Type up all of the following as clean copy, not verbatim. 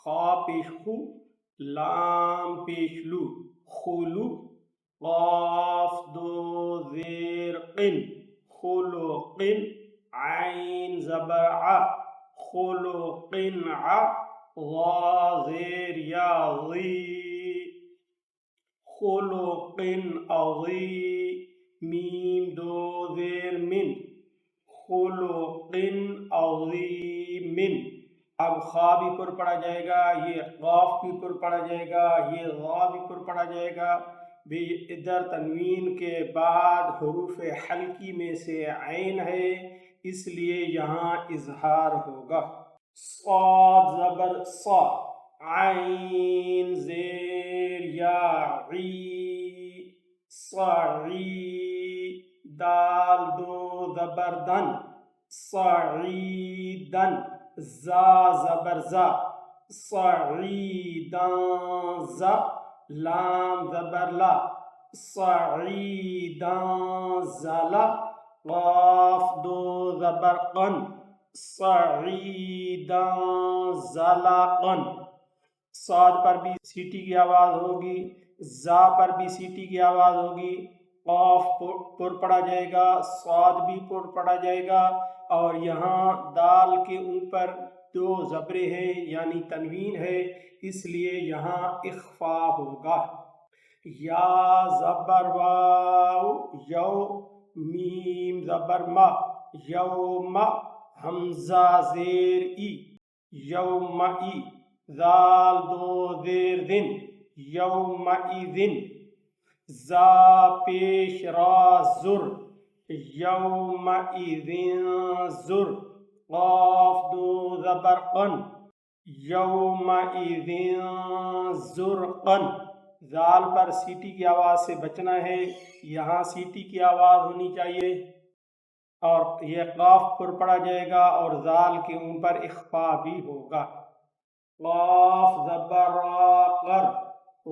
خا پیش خو، لام پیش لو، خلو، قاف دو زیر قن، خلق، عین زبر ع، خلق ع، ضا زیر یا ضی، خلق عظیم، میم دو زیر من، خلق عظیم۔ اب خا بھی پر پڑا جائے گا، یہ قاف بھی پر پڑا جائے گا، یہ غا بھی پر پڑا جائے گا۔ بھی ادھر تنوین کے بعد حروف حلقی میں سے عین ہے، اس لیے یہاں اظہار ہوگا۔ صاد زبر صا، عین زیر یا عی، صعی، دال دو زبر دن، صعیدن، زا زبر زا، صعیدن ز، لام زبر لا، صعیدن زلا، قاف دو زبر قن، صعیدن زلقن۔ صاد پر بھی سیٹی کی آواز ہوگی، زا پر بھی سیٹی کی آواز ہوگی، قاف پر پڑا جائے گا، صاد بھی پر پڑا جائے گا، اور یہاں دال کے اوپر دو زبریں ہیں یعنی تنوین ہے، اس لیے یہاں اخفا ہوگا۔ یا زبر واو یو، میم زبر ما، یوم، حمزہ زیر ای، یومئی، ذال دو زیر ذن، یومئذن، زا پیش را زر، یومئذن زر، قاف دو زبر قن، یومئذن زرقن۔ ذال پر سیٹی کی آواز سے بچنا ہے، یہاں سیٹی کی آواز ہونی چاہیے، اور یہ قاف پر پڑا جائے گا اور ذال کے اوپر اخفا بھی ہوگا۔ قاف زبر را قر،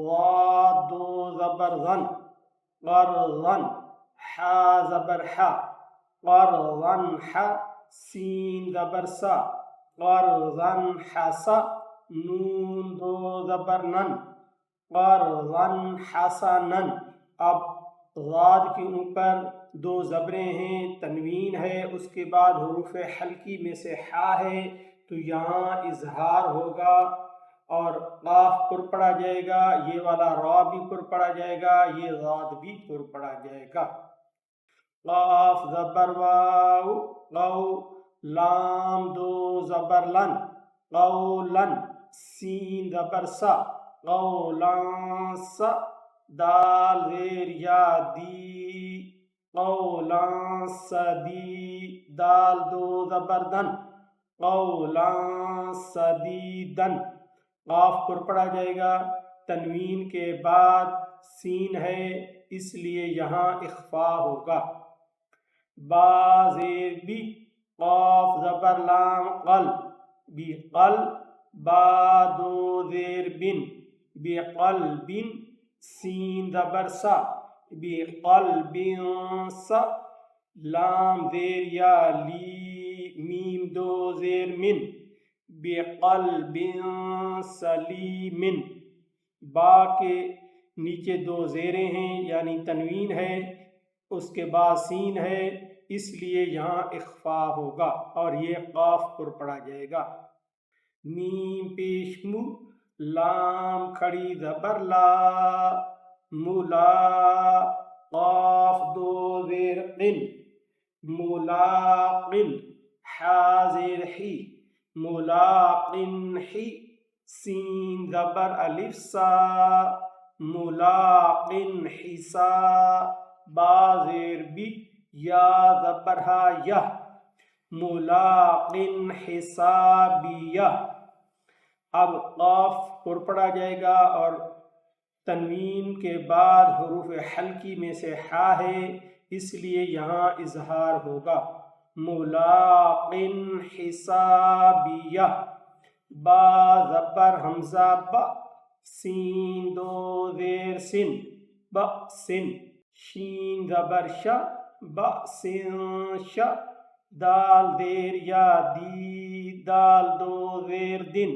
ضاد دو زبر ظن، قرظن، حا زبر حا، قرظن حا، سین زبر سا، قرظن حسا، نون دو زبر نن، قرظن حسنن۔ اب ضاد کے اوپر دو زبریں ہیں، تنوین ہے، اس کے بعد حروف حلقی میں سے حا ہے، تو یہاں اظہار ہوگا اور قاف پر پڑا جائے گا، یہ والا را بھی پر پڑا جائے گا، یہ ضاد بھی پر پڑا جائے گا۔ قاف زبر واو قو، لام دو زبر لن، قولن، سین زبر سا، قولن سا، دال زیر یا دی، قولن سدی، دال دو زبر دن، قولن سدیدن۔ قاف پر پڑا جائے گا، تنوین کے بعد سین ہے، اس لیے یہاں اخفا ہوگا۔ با زیر بی، قاف زبر لام قل، بی قل، با دو زیر بن، بی قلب، سین زبر سا، بی قلب سا، لام زیر یا لی، میم دو زیر من، بی قلب سلیم۔ با کے نیچے دو زیریں ہیں یعنی تنوین ہے، اس کے بعد سین ہے، اس لیے یہاں اخفا ہوگا اور یہ قاف پر پڑا جائے گا۔ میم پیش مو، لام کھڑی زبر لا، ملا، قاف دو زیر قن، ملاقن، حا زیر حی، ملاقن حی، سین زبر الف سا، ملاقن حسا، با زیر بی، یا زبر ہا یا، ملاقن حسابیہ۔ اب قاف پر پڑا جائے گا اور تنوین کے بعد حروف حلقی میں سے حا ہے، اس لیے یہاں اظہار ہوگا۔ ملاقن حسابیہ، با زبر حمزہ با، سین دو زیر سن، بأسن، شین زبر شا، بأسن شا، دال زیر یا دی، دال دو زیر دن،